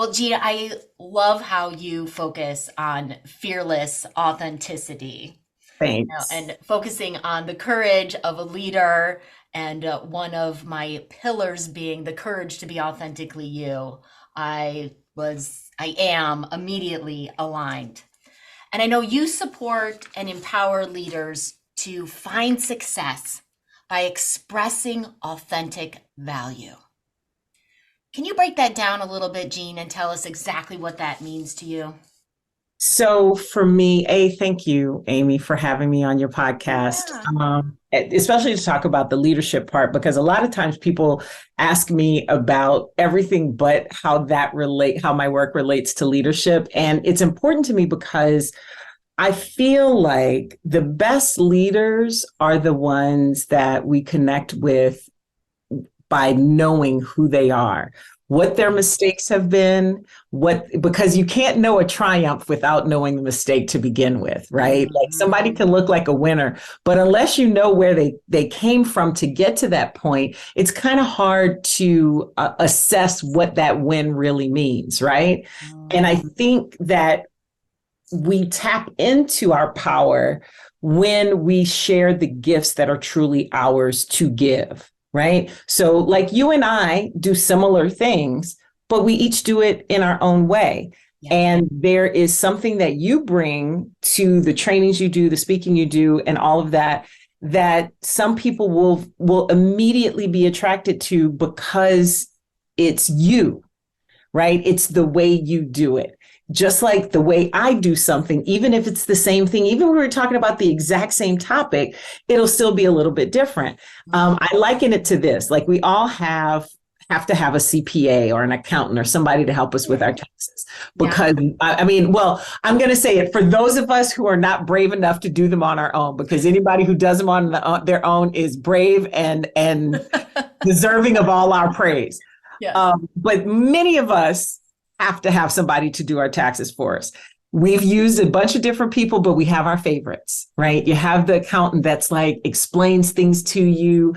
Well, Gina, I love how you focus on fearless authenticity, Thanks. and focusing on the courage of a leader, and one of my pillars being the courage to be authentically you. I am immediately aligned. And I know you support and empower leaders to find success by expressing authentic value. Can you break that down a little bit, Jean, and tell us exactly what that means to you? So for me, thank you, Amy, for having me on your podcast, Yeah. especially to talk about the leadership part, because a lot of times people ask me about everything but how my work relates to leadership. And it's important to me because I feel like the best leaders are the ones that we connect with by knowing who they are, what their mistakes have been, because you can't know a triumph without knowing the mistake to begin with, right? Like somebody Mhm. can look like a winner, but unless you know where they came from to get to that point, it's kind of hard to assess what that win really means, right? And I Mm. think that we tap into our power when we share the gifts that are truly ours to give, right? So, like you and I do similar things, but we each do it in our own way. Yeah. And there is something that you bring to the trainings you do, the speaking you do, and all of that, that some people will immediately be attracted to because it's you, right? It's the way you do it. Just like the way I do something, even if it's the same thing, even when we're talking about the exact same topic, it'll still be a little bit different. Mhm. I liken it to this: like we all have to have a CPA or an accountant or somebody to help us with our taxes. Yeah. Because I mean, well, I'm going to say it for those of us who are not brave enough to do them on our own, because anybody who does them on their own is brave and deserving of all our praise. Yes. But many of us have to have somebody to do our taxes for us. We've used a bunch of different people, but we have our favorites, right? You have the accountant that's like explains things to you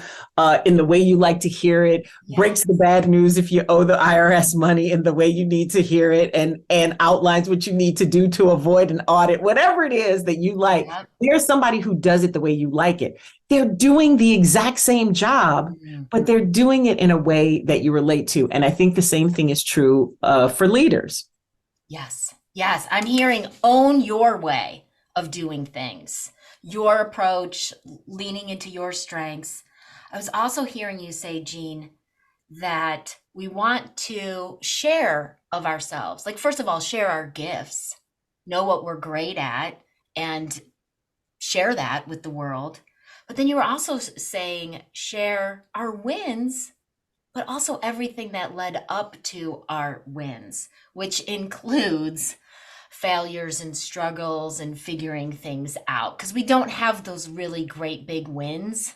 in the way you like to hear it, Yes. breaks the bad news if you owe the IRS money in the way you need to hear it, and outlines what you need to do to avoid an audit, whatever it is that you like. Yep. There's somebody who does it the way you like it. They're doing the exact same job, Mm. but they're doing it in a way that you relate to. And I think the same thing is true for leaders. Yes. Yes. I'm hearing own your way of doing things, your approach, leaning into your strengths. I was also hearing you say, Jean, that we want to share of ourselves. Like, first of all, share our gifts, know what we're great at, and share that with the world. But then you were also saying share our wins, but also everything that led up to our wins, which includes failures and struggles and figuring things out. Because we don't have those really great big wins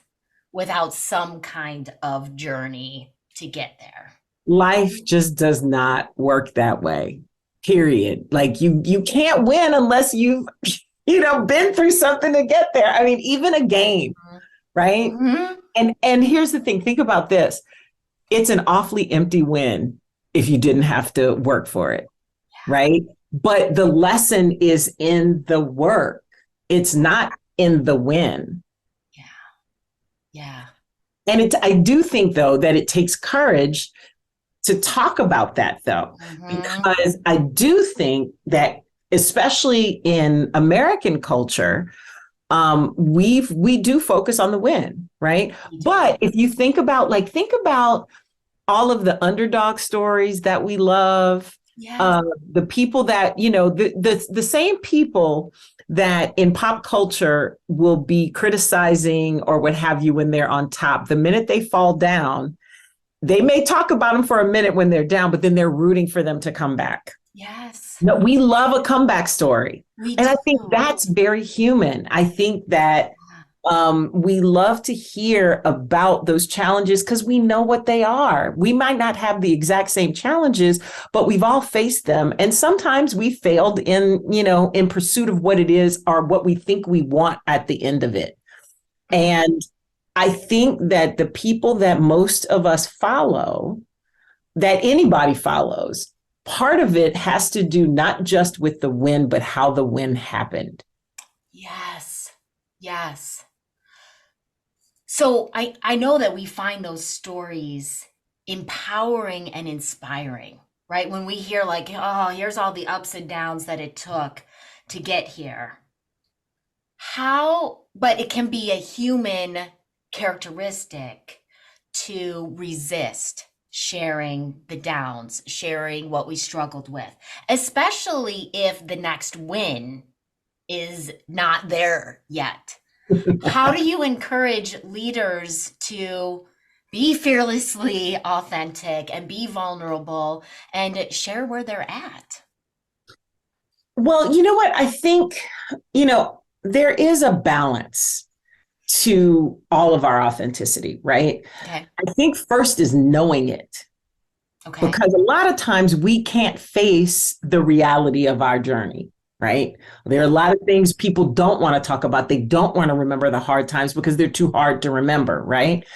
without some kind of journey to get there. Life just does not work that way. Period. Like you can't win unless you've been through something to get there. I mean, even a game, right? Mm-hmm. And here's the thing, think about this. It's an awfully empty win if you didn't have to work for it, right? But the lesson is in the work. It's not in the win. Yeah. Yeah. And I do think, though, that it takes courage to talk about that, though, Mm-hmm. because I do think that, especially in American culture, we do focus on the win, right? We do. But if you think about all of the underdog stories that we love, Yes. the people that the same people that in pop culture will be criticizing or what have you when they're on top. The minute they fall down, they may talk about them for a minute when they're down, but then they're rooting for them to come back. Yes. No, we love a comeback story. We And I think do. that's very human. I think that we love to hear about those challenges because we know what they are. We might not have the exact same challenges, but we've all faced them. And sometimes we failed in pursuit of what it is or what we think we want at the end of it. Mm. And I think that the people that most of us follow, that anybody follows, part of it has to do not just with the win, but how the win happened. Yes. Yes. So I know that we find those stories empowering and inspiring, right? When we hear like, oh, here's all the ups and downs that it took to get here. But it can be a human characteristic to resist sharing the downs, sharing what we struggled with, especially if the next win is not there yet. How do you encourage leaders to be fearlessly authentic and be vulnerable and share where they're at? Well, you know what? I think, there is a balance to all of our authenticity, right? Okay. I think first is knowing it, Okay. because a lot of times we can't face the reality of our journey, right? There are a lot of things people don't want to talk about. They don't want to remember the hard times because they're too hard to remember, right?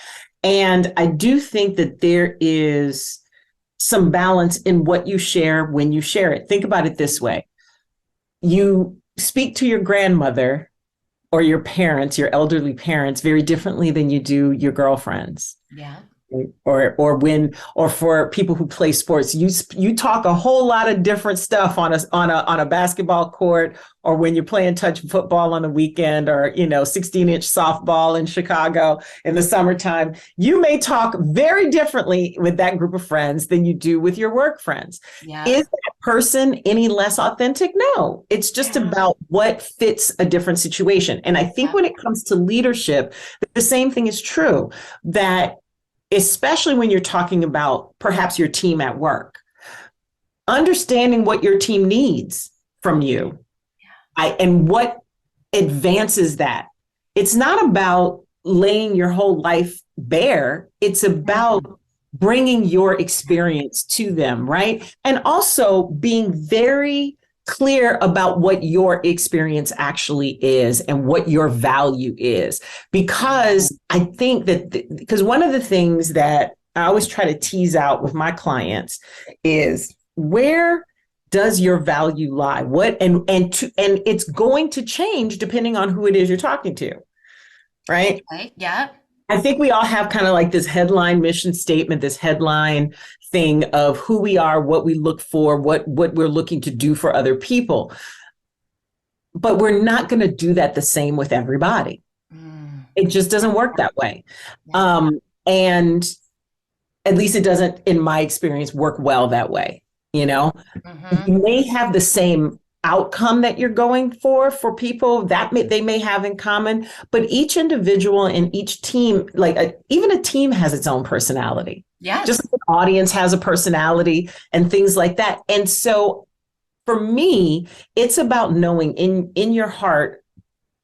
And I do think that there is some balance in what you share when you share it. Think about it this way. You speak to your grandmother or your parents, your elderly parents, very differently than you do your girlfriends. Yeah. Or for people who play sports, you talk a whole lot of different stuff on a basketball court, or when you're playing touch football on the weekend, or 16-inch softball in Chicago in the summertime. You may talk very differently with that group of friends than you do with your work friends. Yeah. Is that person any less authentic? No, it's just about what fits a different situation. And I think when it comes to leadership, the same thing is true, that especially when you're talking about perhaps your team at work, understanding what your team needs from you, and what advances that. It's not about laying your whole life bare. It's about bringing your experience to them, right? And also being very clear about what your experience actually is and what your value is. Because I think because one of the things that I always try to tease out with my clients is, where does your value lie? And it's going to change depending on who it is you're talking to, right? Right. Yeah. I think we all have kind of like this headline mission statement, this headline thing of who we are, what we look for, what we're looking to do for other people. But we're not going to do that the same with everybody. It just doesn't work that way. And at least it doesn't, in my experience, work well that way. You may have the same outcome that you're going for people that they may have in common, but each individual and each team, even a team, has its own personality. Yes. Just like an audience has a personality and things like that. And so for me, it's about knowing in your heart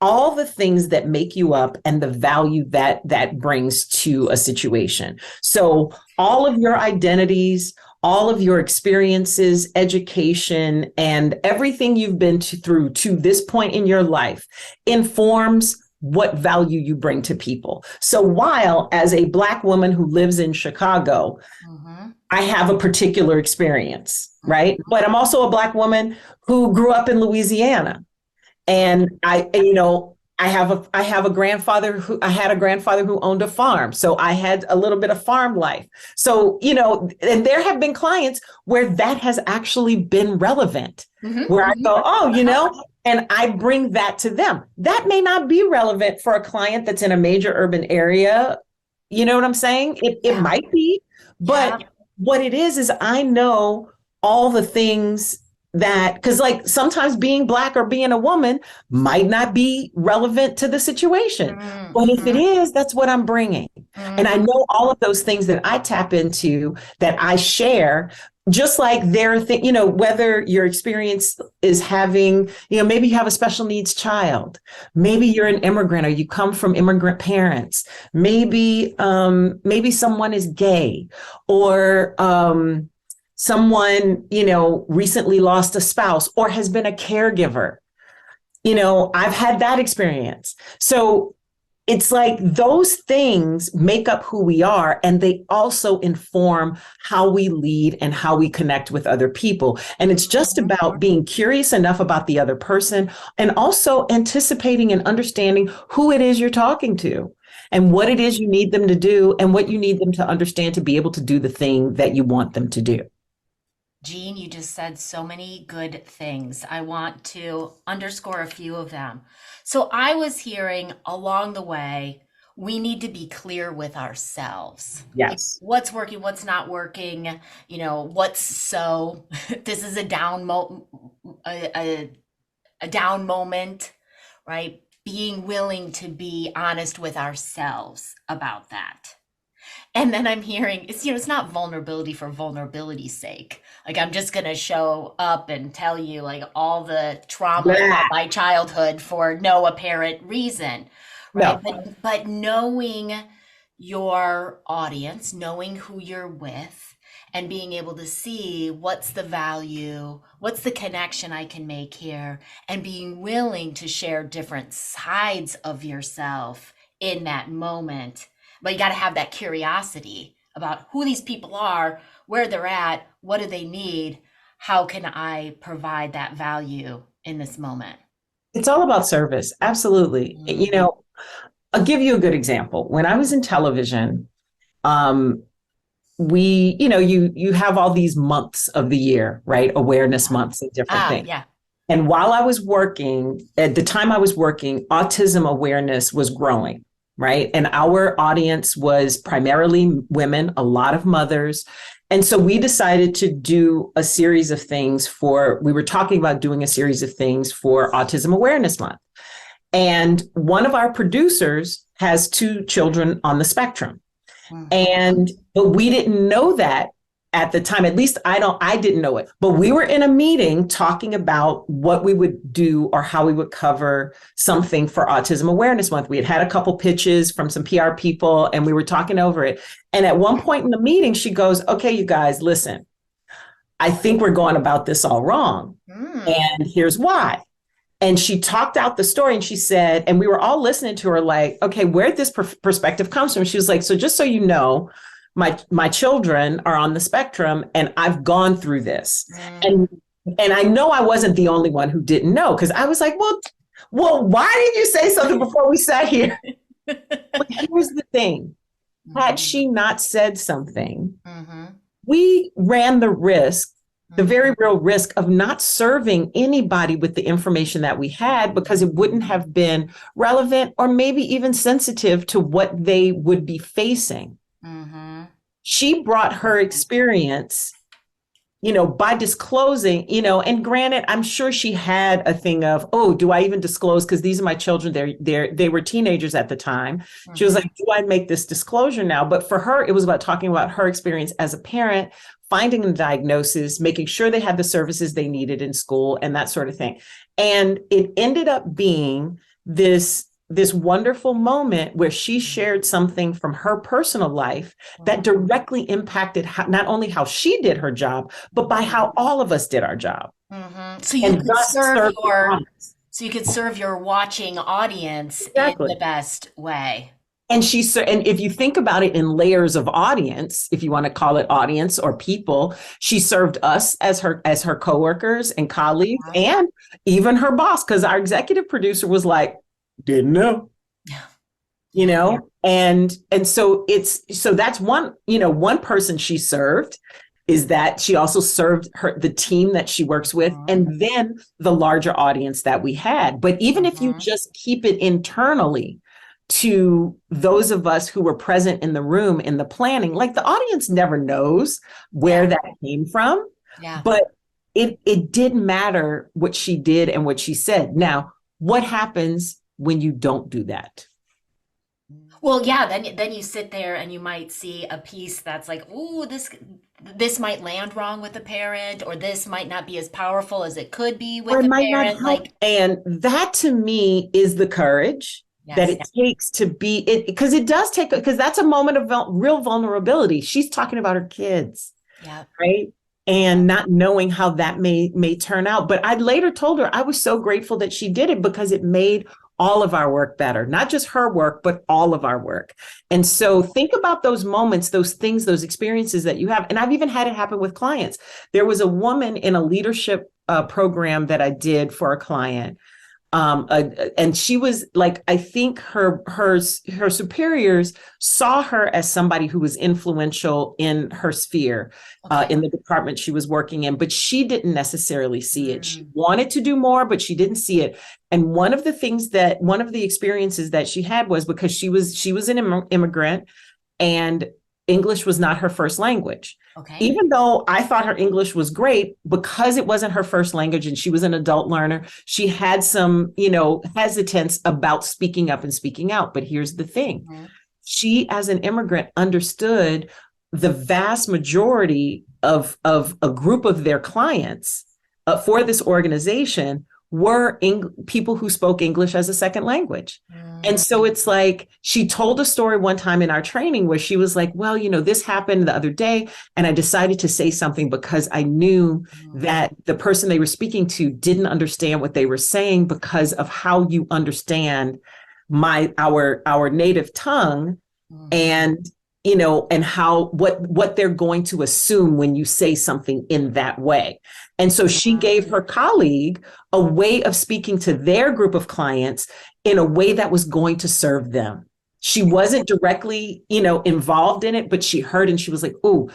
all the things that make you up and the value that brings to a situation. So all of your identities, all of your experiences, education, and everything you've been through to this point in your life informs what value you bring to people. So while as a Black woman who lives in Chicago, I have a particular experience, right? But I'm also a Black woman who grew up in Louisiana. And I had a grandfather who owned a farm. So I had a little bit of farm life. So, and there have been clients where that has actually been relevant, where I go, and I bring that to them. That may not be relevant for a client that's in a major urban area. You know what I'm saying? It might be, but what it is I know all the things that, because sometimes being Black or being a woman might not be relevant to the situation. But if it is, that's what I'm bringing. And I know all of those things that I tap into, that I share, just like whether your experience is having, maybe you have a special needs child, maybe you're an immigrant or you come from immigrant parents, maybe someone is gay, or someone, recently lost a spouse or has been a caregiver. I've had that experience. So it's like those things make up who we are, and they also inform how we lead and how we connect with other people. And it's just about being curious enough about the other person and also anticipating and understanding who it is you're talking to and what it is you need them to do and what you need them to understand to be able to do the thing that you want them to do. Jeanne, you just said so many good things. I want to underscore a few of them. So I was hearing along the way, we need to be clear with ourselves. Like Yes. what's working, what's not working, what's so this is a down moment, right? Being willing to be honest with ourselves about that. And then I'm hearing it's not vulnerability for vulnerability's sake. Like I'm just gonna show up and tell you like all the trauma Yeah. of my childhood for no apparent reason, right? No. But knowing your audience, knowing who you're with, and being able to see what's the value, what's the connection I can make here, and being willing to share different sides of yourself in that moment. But you got to have that curiosity about who these people are, where they're at, what do they need, how can I provide that value in this moment? It's all about service. Absolutely. Mhm. I'll give you a good example. When I was in television, um, you have all these months of the year, right? Awareness months and different Ah, things. yeah. And while I was working, at the time I was working, autism awareness was growing, right? And our audience was primarily women, a lot of mothers. And so we decided to do a series of things we were talking about doing a series of things for Autism Awareness Month. And one of our producers has two children on the spectrum. Mhm. But we didn't know that at the time. At least I didn't know it. But we were in a meeting talking about what we would do or how we would cover something for Autism Awareness Month. We had a couple pitches from some PR people and we were talking over it. And at one point in the meeting, she goes, "Okay, you guys, listen, I think we're going about this all wrong. Mm. And here's why." And she talked out the story and she said, and we were all listening to her like, okay, where this perspective comes from. She was like, "So just so you know, my children are on the spectrum and I've gone through this." Mm. And and I know I wasn't the only one who didn't know because I was like, well, why didn't you say something before we sat here? But here's the thing. Had Mhm. she not said something, Mhm. we ran the very Mhm. real risk of not serving anybody with the information that we had because it wouldn't have been relevant or maybe even sensitive to what they would be facing. Mhm. She brought her experience, by disclosing, and granted, I'm sure she had a thing of, oh, do I even disclose? Because these are my children. They were teenagers at the time. She was like, Mhm. do I make this disclosure now? But for her, it was about talking about her experience as a parent, finding a diagnosis, making sure they had the services they needed in school and that sort of thing. And it ended up being this wonderful moment where she shared something from her personal life that Mhm. directly impacted not only how she did her job, but by how all of us did our job, Mhm. So you and could thus serve served the your audience. so you could serve your watching audience in the Exactly. best way. And if you think about it in layers of audience, if you want to call it audience or people, she served us as her coworkers and colleagues, Mhm. and even her boss, because our executive producer was like, "Didn't know." Yeah. you Yeah. know and so that's one person she served, is that she also served the team that she works with, Mhm. and then the larger audience that we had. But even if you Mhm. just keep it internally to those of us who were present in the room in the planning, like, the audience never knows Yeah. where that came from. Yeah. But it did matter what she did and what she said. Now, what happens when you don't do that? Well, yeah, then you sit there and you might see a piece that's like, "Ooh, this might land wrong with the parent, or this might not be as powerful as it could be Or with it the might not parent." help. Like, And that to me is the courage that yes. it takes to be it, because it does take, because that's a moment of real vulnerability. She's talking about her kids, Yeah. right? And not knowing how that may turn out. But I later told her I was so grateful that she did it because it made all of our work better, not just her work, but all of our work. And so think about those moments, those things, those experiences that you have. And I've even had it happen with clients. There was a woman in a leadership program that I did for a client. And she was like, I think her superiors saw her as somebody who was influential in her sphere, in the department she was working in, but she didn't necessarily see it. She wanted to do more, but she didn't see it. And one of the experiences that she had was because she was an immigrant, and English was not her first language. Okay. Even though I thought her English was great, because it wasn't her first language and she was an adult learner, she had some, hesitance about speaking up and speaking out. But here's the thing. She, as an immigrant, understood the vast majority of a group of their clients for this organization were people who spoke English as a second language. And so it's like, she told a story one time in our training where she was like, well, this happened the other day, and I decided to say something because I knew that the person they were speaking to didn't understand what they were saying because of how you understand our native tongue, and and what they're going to assume when you say something in that way. And so she gave her colleague a way of speaking to their group of clients in a way that was going to serve them. She wasn't directly, involved in it, but she heard and she was like, "Ooh,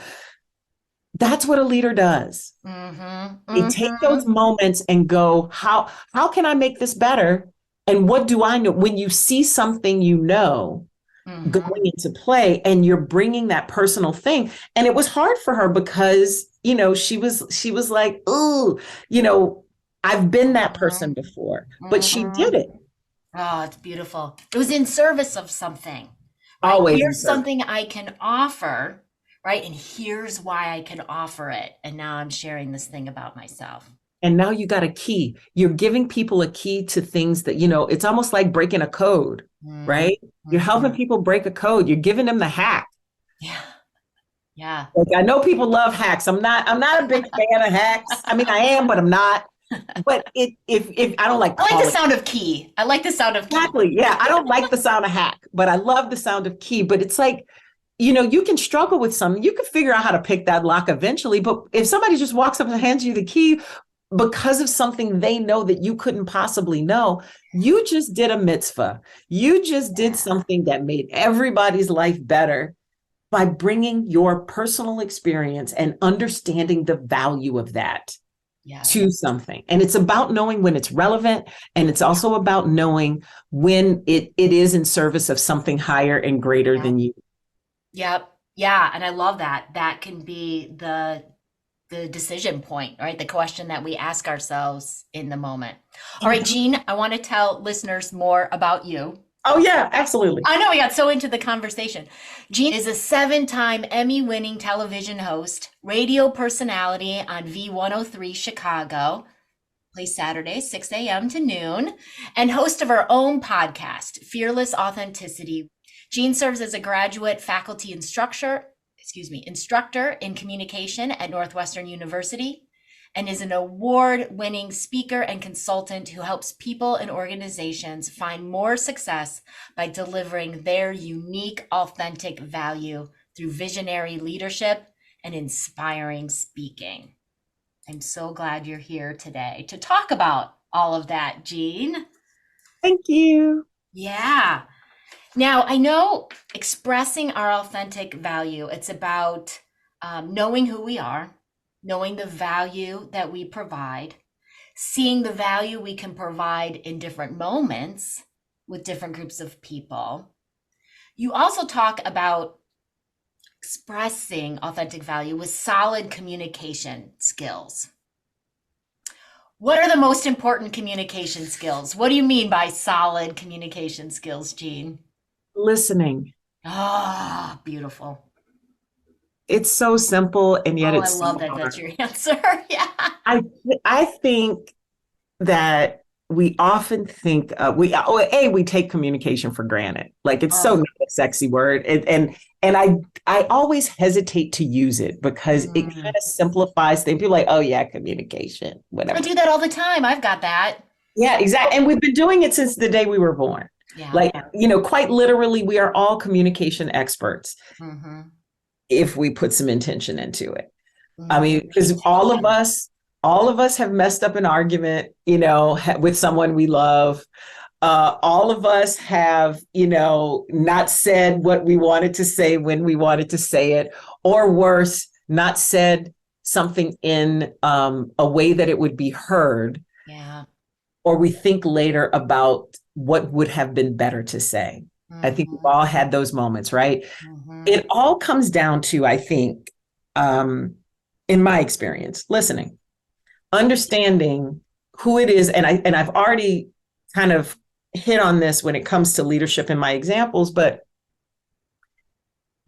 that's what a leader does." They take those moments and go, how can I make this better? And what do I know? When you see something, going into play, and you're bringing that personal thing. And it was hard for her because, she was like, "Ooh, I've been that person before," but she did it. Oh, it's beautiful. It was in service of something. Right? Always. Here's something I can offer, right? And here's why I can offer it. And now I'm sharing this thing about myself. And now you got a key. You're giving people a key to things that, it's almost like breaking a code, right? You're helping people break a code. You're giving them the hack. Yeah. Yeah. Like, I know people love hacks. I'm not a big fan of hacks. I mean, I am, but I'm not. But if I don't like, I like the sound of key. I like the sound of key. Exactly. Yeah. I don't like the sound of hack, but I love the sound of key. But it's like, you can struggle with something. You can figure out how to pick that lock eventually. But if somebody just walks up and hands you the key because of something they know that you couldn't possibly know, you just did a mitzvah. You just did something that made everybody's life better by bringing your personal experience and understanding the value of that to something. And it's about knowing when it's relevant. And it's also about knowing when it is in service of something higher and greater than you. Yep. Yeah. And I love that. That can be the decision point, right? The question that we ask ourselves in the moment. All right, Jeanne, I want to tell listeners more about you. Oh, yeah, absolutely. I know we got so into the conversation. Jeanne is a 7-time Emmy-winning television host, radio personality on V103 Chicago, plays Saturdays, 6 a.m. to noon, and host of her own podcast, Fearless Authenticity. Jeanne serves as a graduate faculty instructor in communication at Northwestern University, and is an award-winning speaker and consultant who helps people and organizations find more success by delivering their unique, authentic value through visionary leadership and inspiring speaking. I'm so glad you're here today to talk about all of that, Jeanne. Thank you. Yeah. Now, I know expressing our authentic value, it's about knowing who we are, knowing the value that we provide, seeing the value we can provide in different moments with different groups of people. You also talk about expressing authentic value with solid communication skills. What are the most important communication skills? What do you mean by solid communication skills, Jeanne? Listening. Ah, beautiful. It's so simple, and yet it's I love that. That's your answer. Yeah. I think that we often think we take communication for granted. Like, it's so not a sexy word, and I always hesitate to use it because it kind of simplifies things. People are like, oh yeah, communication, whatever. I do that all the time. I've got that. Yeah, exactly. And we've been doing it since the day we were born. Yeah. Like, quite literally, we are all communication experts Mm-hmm. if we put some intention into it. I Mm-hmm. mean, because all of us have messed up an argument, with someone we love. All of us have, not said what we wanted to say when we wanted to say it, or worse, not said something in a way that it would be heard, Yeah. or we think later about what would have been better to say. I think we've Mm-hmm. all had those moments, right? Mm-hmm. It all comes down to, I think, in my experience, listening, understanding who it is. And I've already kind of hit on this when it comes to leadership in my examples, but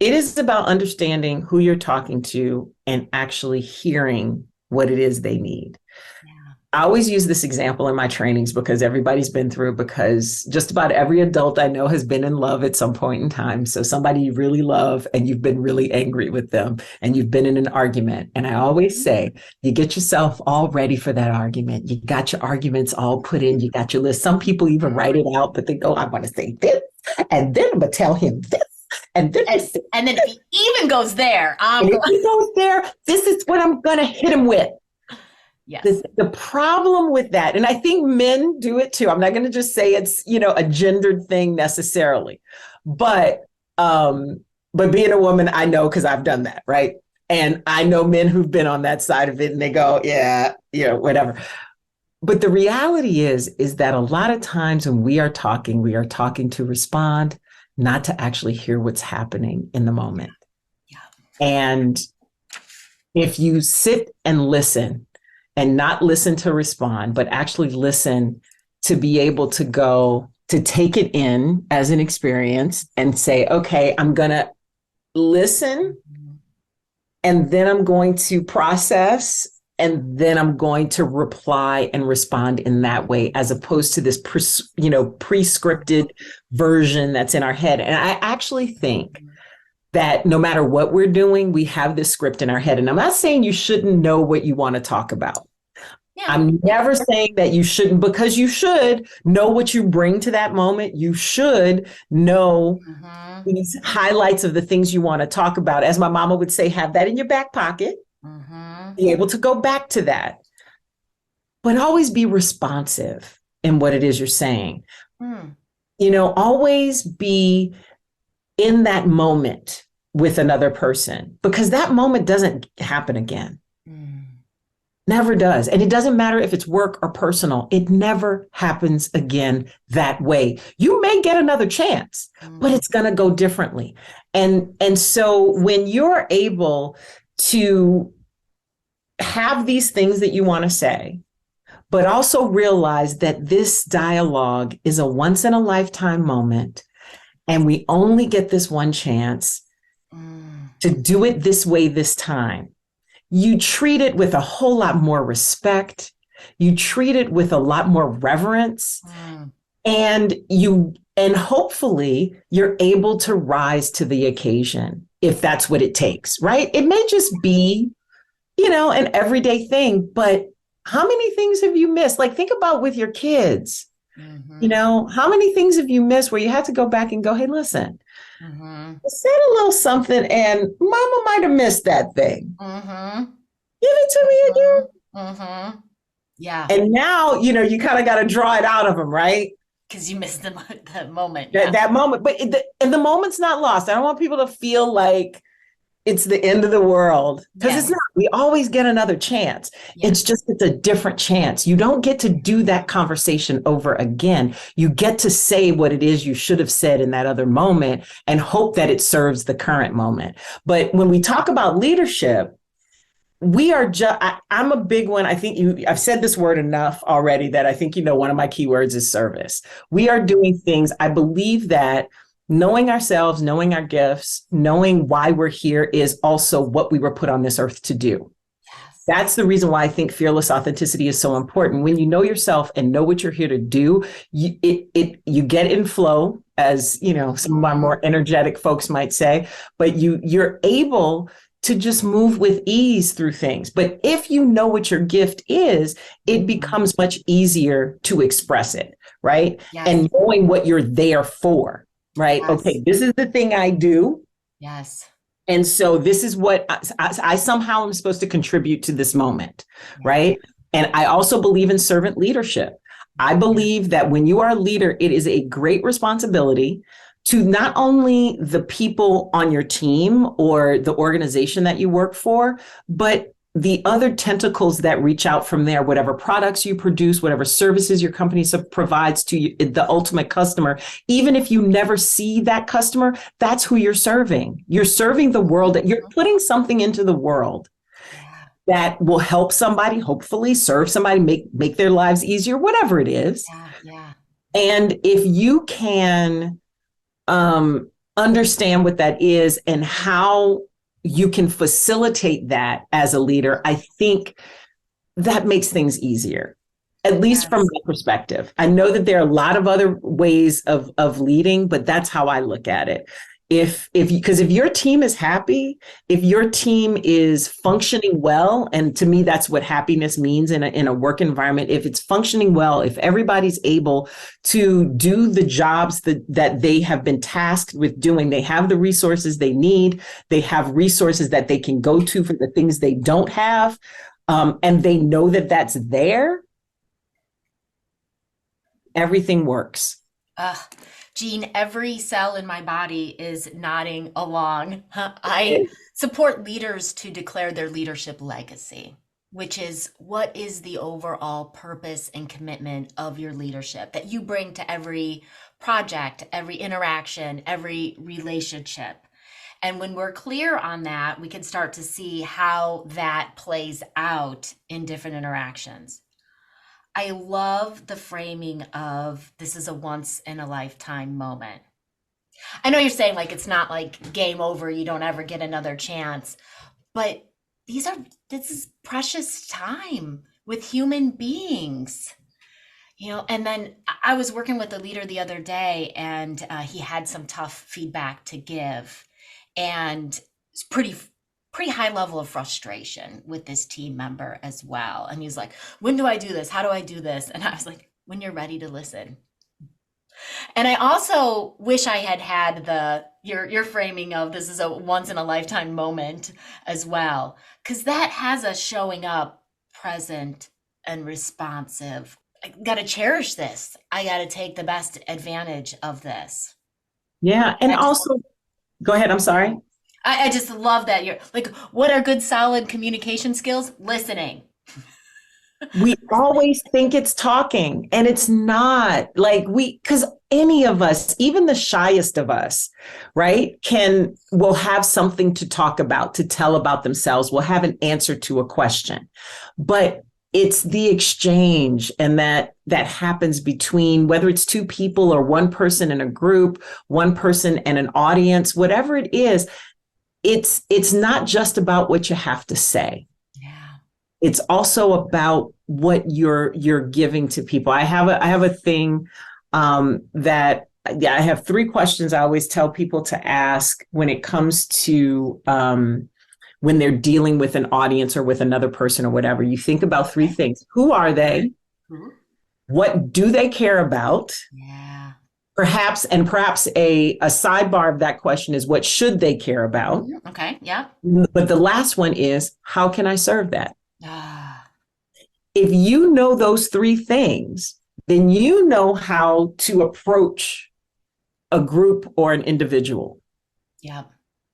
it is about understanding who you're talking to and actually hearing what it is they need. Yeah. I always use this example in my trainings because everybody's been through it, because just about every adult I know has been in love at some point in time. So somebody you really love and you've been really angry with them and you've been in an argument. And I always say, you get yourself all ready for that argument. You got your arguments all put in, you got your list. Some people even write it out, but they go, I want to say this, and then I'm going to tell him this. And then, and then if he even goes there, if he goes there, this is what I'm going to hit him with. Yes. The problem with that, and I think men do it too. I'm not going to just say it's, a gendered thing necessarily, but being a woman, I know, because I've done that, right? And I know men who've been on that side of it and they go, yeah, whatever. But the reality is that a lot of times when we are talking to respond, not to actually hear what's happening in the moment. Yeah. And if you sit and listen, and not listen to respond, but actually listen to be able to go to take it in as an experience and say, okay, I'm going to listen, and then I'm going to process, and then I'm going to reply and respond in that way, as opposed to this, pre-scripted version that's in our head. And I actually think that no matter what we're doing, we have this script in our head. And I'm not saying you shouldn't know what you want to talk about. Yeah. I'm never saying that you shouldn't, because you should know what you bring to that moment. You should know these highlights of the things you want to talk about. As my mama would say, have that in your back pocket, be able to go back to that, but always be responsive in what it is you're saying. Always be in that moment with another person, because that moment doesn't happen again. Never does. And it doesn't matter if it's work or personal. It never happens again that way. You may get another chance, but it's going to go differently. And so when you're able to have these things that you want to say, but also realize that this dialogue is a once in a lifetime moment, and we only get this one chance to do it this way this time. You treat it with a whole lot more respect. You treat it with a lot more reverence. And hopefully you're able to rise to the occasion, if that's what it takes, right? It may just be, an everyday thing, but how many things have you missed? Like, think about with your kids. How many things have you missed where you had to go back and go, hey, listen, I said a little something and mama might have missed that thing. Give it to me again. Yeah. And now, you kind of got to draw it out of them, right? Because you missed the moment. That moment. But the moment's not lost. I don't want people to feel like it's the end of the world, because it's not. We always get another chance. It's just, it's a different chance. You don't get to do that conversation over again. You get to say what it is you should have said in that other moment and hope that it serves the current moment. But when we talk about leadership, we are just, I'm a big one. I think I've said this word enough already that I think, one of my keywords is service. We are doing things. I believe that knowing ourselves, knowing our gifts, knowing why we're here is also what we were put on this earth to do. That's the reason why I think fearless authenticity is so important. When you know yourself and know what you're here to do, you get in flow, as some of our more energetic folks might say, but you're able to just move with ease through things. But if you know what your gift is, it becomes much easier to express it, right? Yes. And knowing what you're there for, right? Yes. Okay, this is the thing I do. Yes. And so this is what I somehow am supposed to contribute to this moment, right? And I also believe in servant leadership. I believe that when you are a leader, it is a great responsibility to not only the people on your team or the organization that you work for, but the other tentacles that reach out from there, whatever products you produce, whatever services your company provides to you, the ultimate customer. Even if you never see that customer, that's who you're serving. You're serving the world, that you're putting something into the world that will help somebody, hopefully serve somebody, make their lives easier, whatever it is. And if you can understand what that is and how you can facilitate that as a leader, I think that makes things easier, at least from my perspective. I know that there are a lot of other ways of leading, but that's how I look at it. Because if your team is happy, if your team is functioning well, and to me, that's what happiness means in a work environment. If it's functioning well, if everybody's able to do the jobs that they have been tasked with doing, they have the resources they need, they have resources that they can go to for the things they don't have, and they know that that's there, everything works. Jeanne, every cell in my body is nodding along. I support leaders to declare their leadership legacy, which is what is the overall purpose and commitment of your leadership that you bring to every project, every interaction, every relationship. And when we're clear on that, we can start to see how that plays out in different interactions. I love the framing of this is a once in a lifetime moment. I know you're saying like it's not like game over, you don't ever get another chance, but this is precious time with human beings. And then I was working with a leader the other day, and he had some tough feedback to give, and it's pretty high level of frustration with this team member as well. And he's like, when do I do this? How do I do this? And I was like, when you're ready to listen. And I also wish I had your framing of this is a once in a lifetime moment as well, because that has us showing up present and responsive. I got to cherish this. I got to take the best advantage of this. Yeah. And also, go ahead. I'm sorry. I just love that. You're like, what are good, solid communication skills? Listening. We always think it's talking, and it's not. Because any of us, even the shyest of us, right, will have something to talk about, to tell about themselves, will have an answer to a question. But it's the exchange, and that happens between, whether it's two people or one person in a group, one person and an audience, whatever it is. It's not just about what you have to say. Yeah. It's also about what you're giving to people. I have a thing that I have 3 questions I always tell people to ask when it comes to when they're dealing with an audience or with another person or whatever. You think about 3 things. Who are they? Mm-hmm. What do they care about? Yeah. Perhaps a sidebar of that question is, what should they care about? Okay, yeah. But the last one is, how can I serve that? If you know those 3 things, then you know how to approach a group or an individual. Yeah.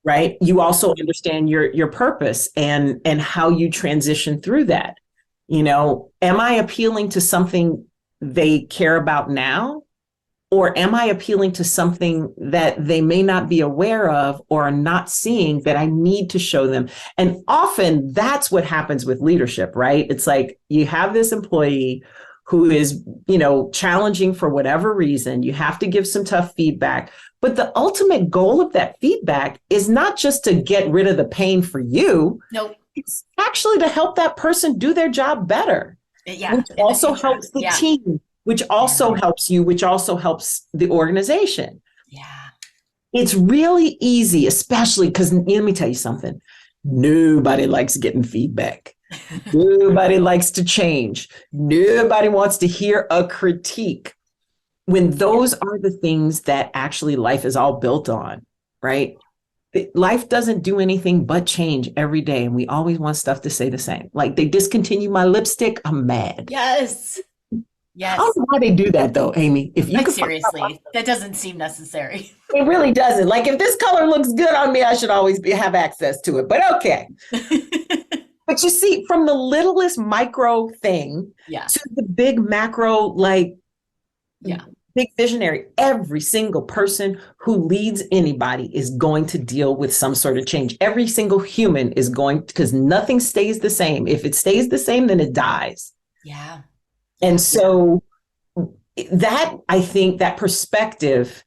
Right? You also understand your purpose and how you transition through that. Am I appealing to something they care about now? Or am I appealing to something that they may not be aware of or are not seeing that I need to show them? And often that's what happens with leadership, right? It's like you have this employee who is, challenging for whatever reason. You have to give some tough feedback. But the ultimate goal of that feedback is not just to get rid of the pain for you. Nope. It's actually to help that person do their job better. Yeah. Which also helps the team. Which also helps you, which also helps the organization. Yeah. It's really easy, especially because let me tell you something. Nobody likes getting feedback. Nobody likes to change. Nobody wants to hear a critique. When those are the things that actually life is all built on, right? Life doesn't do anything but change every day. And we always want stuff to stay the same. Like they discontinue my lipstick, I'm mad. Yes. I don't Yes. know why they do that though, Amy. If you Like could find out, seriously, that doesn't seem necessary. it really doesn't. Like if this color looks good on me, I should always have access to it. But okay. But you see, from the littlest micro thing Yeah. to the big macro, like Yeah. big visionary, every single person who leads anybody is going to deal with some sort of change. Every single human is going, because nothing stays the same. If it stays the same, then it dies. Yeah. And so that, I think that perspective,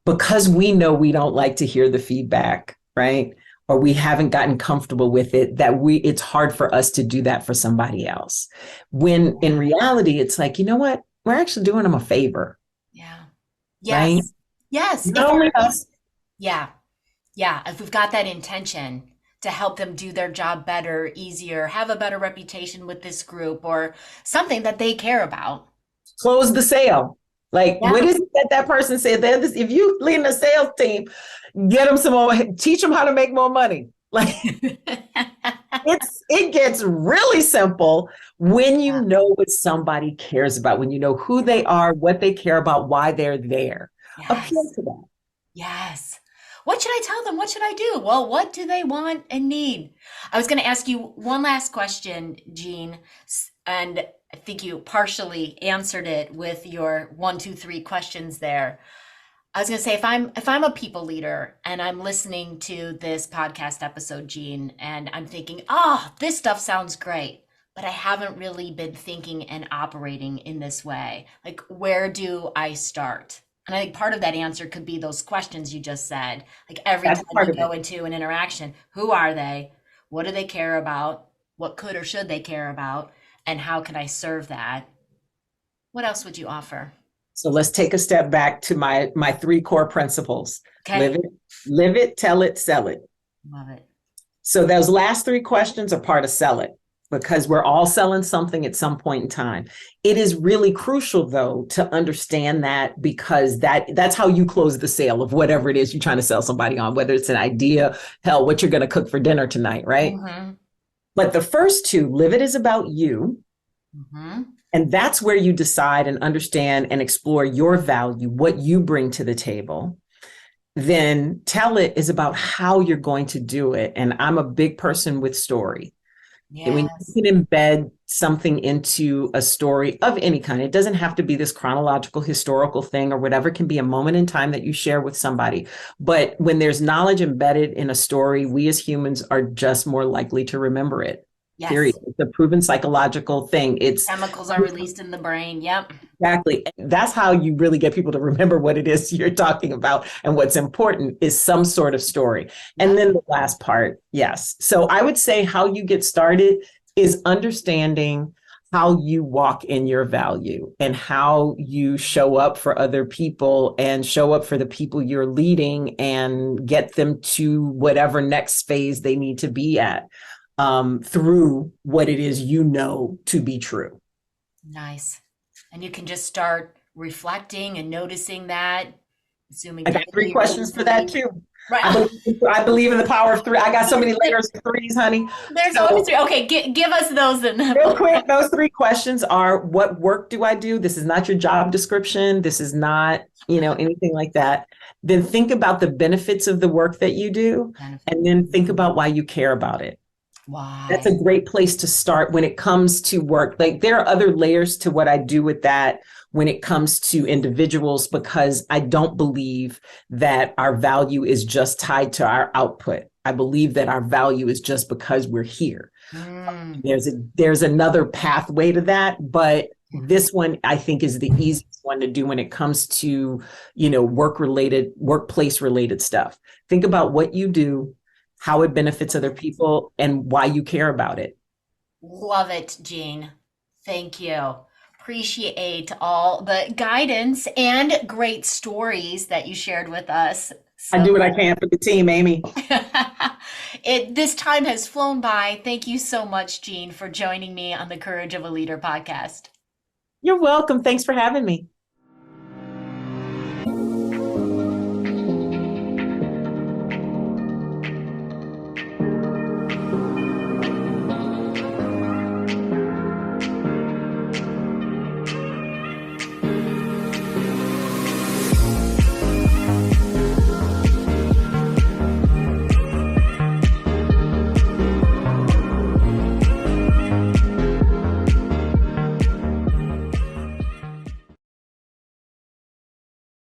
because we know we don't like to hear the feedback, right? Or we haven't gotten comfortable with it, it's hard for us to do that for somebody else. When in reality, it's like, you know what? We're actually doing them a favor. Yeah. Right? Yes. Yes. Not only us. Yeah. Yeah. If we've got that intention to help them do their job better, easier, have a better reputation with this group or something that they care about. Close the sale. Like, Yeah. what is it that person said? If you lead a sales team, get them some more, teach them how to make more money. Like, it gets really simple when you know what somebody cares about, when you know who they are, what they care about, why they're there. Yes. Appeal to that. Yes. What should I tell them? What should I do? Well, what do they want and need? I was going to ask you one last question, Jeanne, and I think you partially answered it with your 1, 2, 3 questions there. I was going to say, if I'm a people leader and I'm listening to this podcast episode, Jeanne, and I'm thinking, oh, this stuff sounds great, but I haven't really been thinking and operating in this way. Like, where do I start? And I think part of that answer could be those questions you just said. Like every That's time part you of go it. into an interaction, who are they? What do they care about? What could or should they care about? And how can I serve that? What else would you offer? So let's take a step back to my 3 core principles. Okay. Live it, tell it, sell it. Love it. So those last 3 questions are part of sell it, because we're all selling something at some point in time. It is really crucial, though, to understand that, because that's how you close the sale of whatever it is you're trying to sell somebody on, whether it's an idea, hell, what you're going to cook for dinner tonight, right? Mm-hmm. But the first 2, live it is about you. Mm-hmm. And that's where you decide and understand and explore your value, what you bring to the table. Then tell it is about how you're going to do it. And I'm a big person with story. And when Yes. you can embed something into a story of any kind, it doesn't have to be this chronological, historical thing or whatever. It can be a moment in time that you share with somebody. But when there's knowledge embedded in a story, we as humans are just more likely to remember it. Yes. Period. It's a proven psychological thing. Chemicals are released in the brain. Yep. Exactly. That's how you really get people to remember what it is you're talking about. And what's important is some sort of story. And then the last part, yes. So I would say how you get started is understanding how you walk in your value and how you show up for other people and show up for the people you're leading and get them to whatever next phase they need to be at, through what it is you know to be true. Nice. And you can just start reflecting and noticing that, assuming I got 3 questions for that too. Right. I believe in the power of 3. I got so many layers of 3s, honey. There's always 3. Okay, give us those then. Real quick, those 3 questions are: what work do I do? This is not your job description. This is not, anything like that. Then think about the benefits of the work that you do, and then think about why you care about it. Why? That's a great place to start when it comes to work. Like there are other layers to what I do with that when it comes to individuals, because I don't believe that our value is just tied to our output. I believe that our value is just because we're here. There's another pathway to that, but this one I think is the easiest one to do when it comes to, workplace related stuff. Think about what you do, how it benefits other people, and why you care about it. Love it, Jeanne. Thank you. Appreciate all the guidance and great stories that you shared with us. I do what I can for the team, Amy. This time has flown by. Thank you so much, Jeanne, for joining me on the Courage of a Leader podcast. You're welcome. Thanks for having me.